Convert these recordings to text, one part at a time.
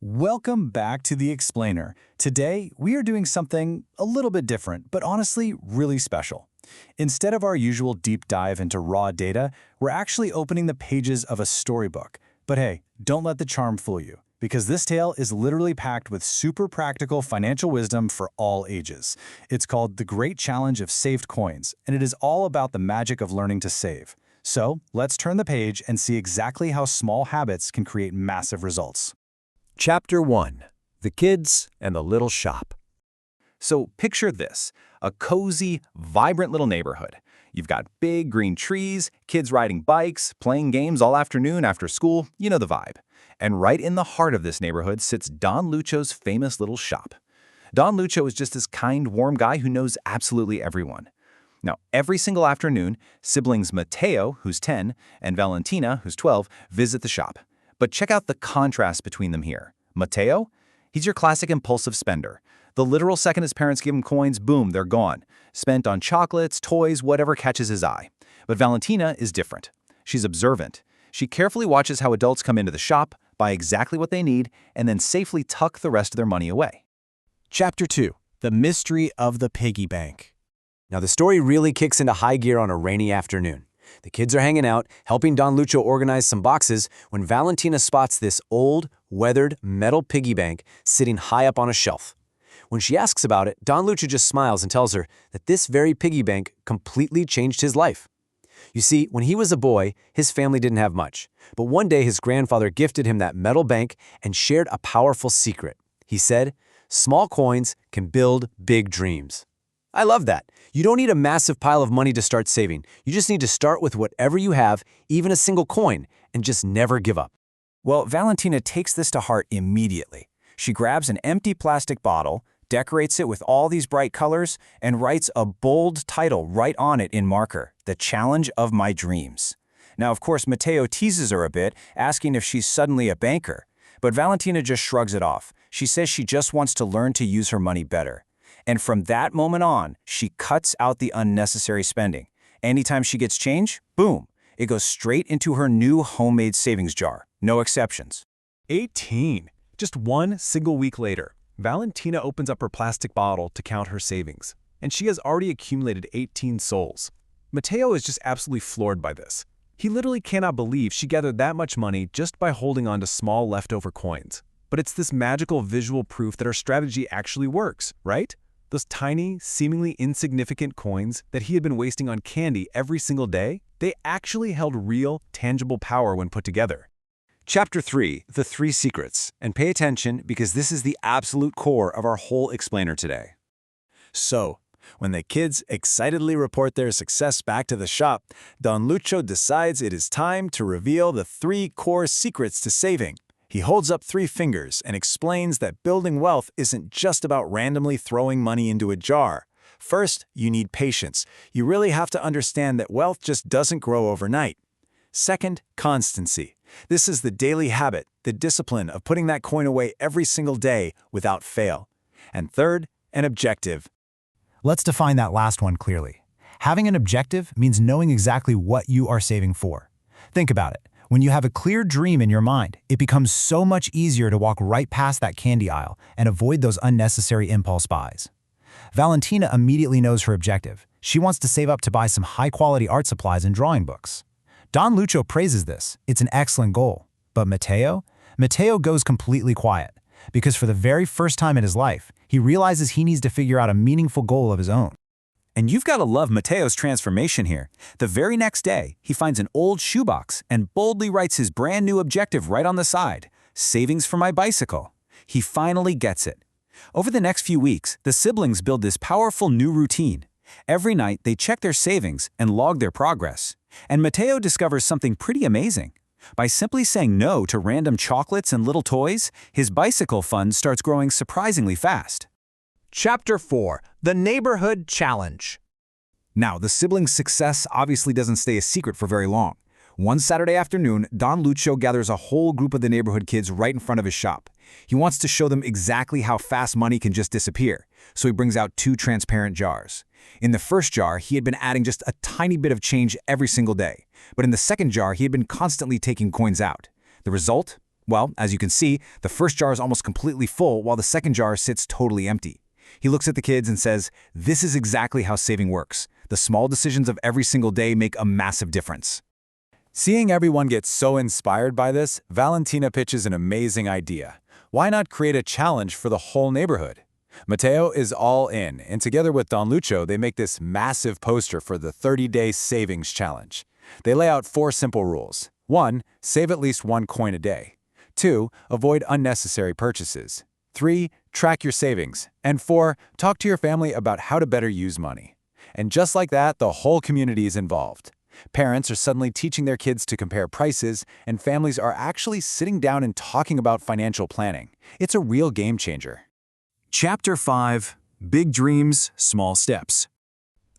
Welcome back to The Explainer. Today, we are doing something a little bit different, but honestly really special. Instead of our usual deep dive into raw data, we're actually opening the pages of a storybook. But hey, don't let the charm fool you, because this tale is literally packed with super practical financial wisdom for all ages. It's called The Great Challenge of Saved Coins, and it is all about the magic of learning to save. So, let's turn the page and see exactly how small habits can create massive results. Chapter 1. The Kids and the Little Shop. So picture this, a cozy, vibrant little neighborhood. You've got big green trees, kids riding bikes, playing games all afternoon after school, you know the vibe. And right in the heart of this neighborhood sits Don Lucho's famous little shop. Don Lucho is just this kind, warm guy who knows absolutely everyone. Now, every single afternoon, siblings Mateo, who's 10, and Valentina, who's 12, visit the shop. But check out the contrast between them here. Mateo? He's your classic impulsive spender. The literal second his parents give him coins, boom, they're gone. Spent on chocolates, toys, whatever catches his eye. But Valentina is different. She's observant. She carefully watches how adults come into the shop, buy exactly what they need, and then safely tuck the rest of their money away. Chapter 2. The Mystery of the Piggy Bank. Now the story really kicks into high gear on a rainy afternoon. The kids are hanging out, helping Don Lucho organize some boxes, when Valentina spots this old, weathered metal piggy bank sitting high up on a shelf. When she asks about it, Don Lucho just smiles and tells her that this very piggy bank completely changed his life. You see, when he was a boy, his family didn't have much. But one day his grandfather gifted him that metal bank and shared a powerful secret. He said, "Small coins can build big dreams." I love that. You don't need a massive pile of money to start saving. You just need to start with whatever you have, even a single coin, and just never give up. Well, Valentina takes this to heart immediately. She grabs an empty plastic bottle, decorates it with all these bright colors, and writes a bold title right on it in marker, The Challenge of My Dreams. Now, of course, Mateo teases her a bit, asking if she's suddenly a banker. But Valentina just shrugs it off. She says she just wants to learn to use her money better. And from that moment on, she cuts out the unnecessary spending. Anytime she gets change, boom, it goes straight into her new homemade savings jar. No exceptions. 18. Just one single week later, Valentina opens up her plastic bottle to count her savings, and she has already accumulated 18 souls. Mateo is just absolutely floored by this. He literally cannot believe she gathered that much money just by holding on to small leftover coins. But it's this magical visual proof that her strategy actually works, right? Those tiny, seemingly insignificant coins that he had been wasting on candy every single day, they actually held real, tangible power when put together. Chapter 3. The 3 Secrets. And pay attention because this is the absolute core of our whole explainer today. So, when the kids excitedly report their success back to the shop, Don Lucho decides it is time to reveal the 3 core secrets to saving. He holds up 3 fingers and explains that building wealth isn't just about randomly throwing money into a jar. First, you need patience. You really have to understand that wealth just doesn't grow overnight. Second, constancy. This is the daily habit, the discipline of putting that coin away every single day without fail. And third, an objective. Let's define that last one clearly. Having an objective means knowing exactly what you are saving for. Think about it. When you have a clear dream in your mind, it becomes so much easier to walk right past that candy aisle and avoid those unnecessary impulse buys. Valentina immediately knows her objective. She wants to save up to buy some high-quality art supplies and drawing books. Don Lucho praises this. It's an excellent goal. But Mateo? Mateo goes completely quiet, because for the very first time in his life, he realizes he needs to figure out a meaningful goal of his own. And you've got to love Mateo's transformation here. The very next day, he finds an old shoebox and boldly writes his brand new objective right on the side, savings for my bicycle. He finally gets it. Over the next few weeks, the siblings build this powerful new routine. Every night, they check their savings and log their progress. And Mateo discovers something pretty amazing. By simply saying no to random chocolates and little toys, his bicycle fund starts growing surprisingly fast. Chapter 4. The Neighborhood Challenge. Now, the siblings' success obviously doesn't stay a secret for very long. One Saturday afternoon, Don Lucho gathers a whole group of the neighborhood kids right in front of his shop. He wants to show them exactly how fast money can just disappear, so he brings out 2 transparent jars. In the first jar, he had been adding just a tiny bit of change every single day, but in the second jar, he had been constantly taking coins out. The result? Well, as you can see, the first jar is almost completely full while the second jar sits totally empty. He looks at the kids and says, "This is exactly how saving works. The small decisions of every single day make a massive difference." Seeing everyone get so inspired by this, Valentina pitches an amazing idea. Why not create a challenge for the whole neighborhood? Mateo is all in, and together with Don Lucho, they make this massive poster for the 30-day savings challenge. They lay out 4 simple rules. 1. Save at least 1 coin a day. 2. Avoid unnecessary purchases. 3. Track your savings. And 4. Talk to your family about how to better use money. And just like that, the whole community is involved. Parents are suddenly teaching their kids to compare prices, and families are actually sitting down and talking about financial planning. It's a real game changer. Chapter 5. Big Dreams, Small Steps.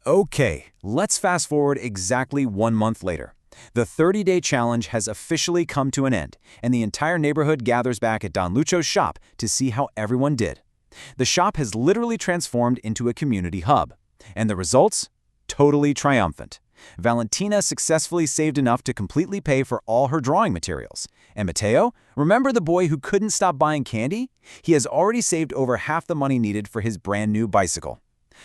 Okay, let's fast forward exactly 1 month later. The 30-day challenge has officially come to an end, and the entire neighborhood gathers back at Don Lucho's shop to see how everyone did. The shop has literally transformed into a community hub. And the results? Totally triumphant. Valentina successfully saved enough to completely pay for all her drawing materials. And Mateo, remember the boy who couldn't stop buying candy? He has already saved over half the money needed for his brand new bicycle.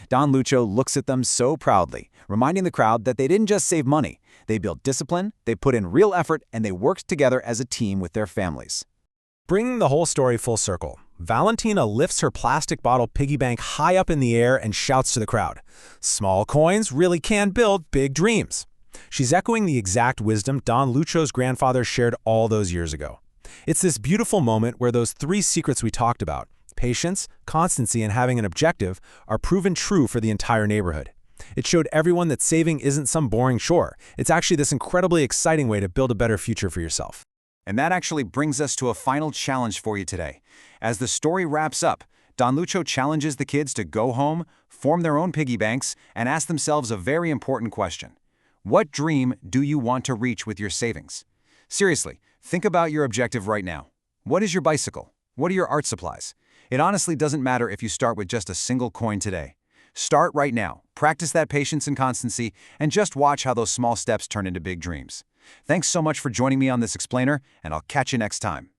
Don Lucho looks at them so proudly, reminding the crowd that they didn't just save money. They built discipline, they put in real effort, and they worked together as a team with their families. Bringing the whole story full circle, Valentina lifts her plastic bottle piggy bank high up in the air and shouts to the crowd, "Small coins really can build big dreams." She's echoing the exact wisdom Don Lucho's grandfather shared all those years ago. It's this beautiful moment where those 3 secrets we talked about, patience, constancy, and having an objective, are proven true for the entire neighborhood. It showed everyone that saving isn't some boring chore. It's actually this incredibly exciting way to build a better future for yourself. And that actually brings us to a final challenge for you today. As the story wraps up, Don Lucho challenges the kids to go home, form their own piggy banks, and ask themselves a very important question. What dream do you want to reach with your savings? Seriously, think about your objective right now. What is your bicycle? What are your art supplies? It honestly doesn't matter if you start with just a single coin today. Start right now, practice that patience and constancy, and just watch how those small steps turn into big dreams. Thanks so much for joining me on this explainer, and I'll catch you next time.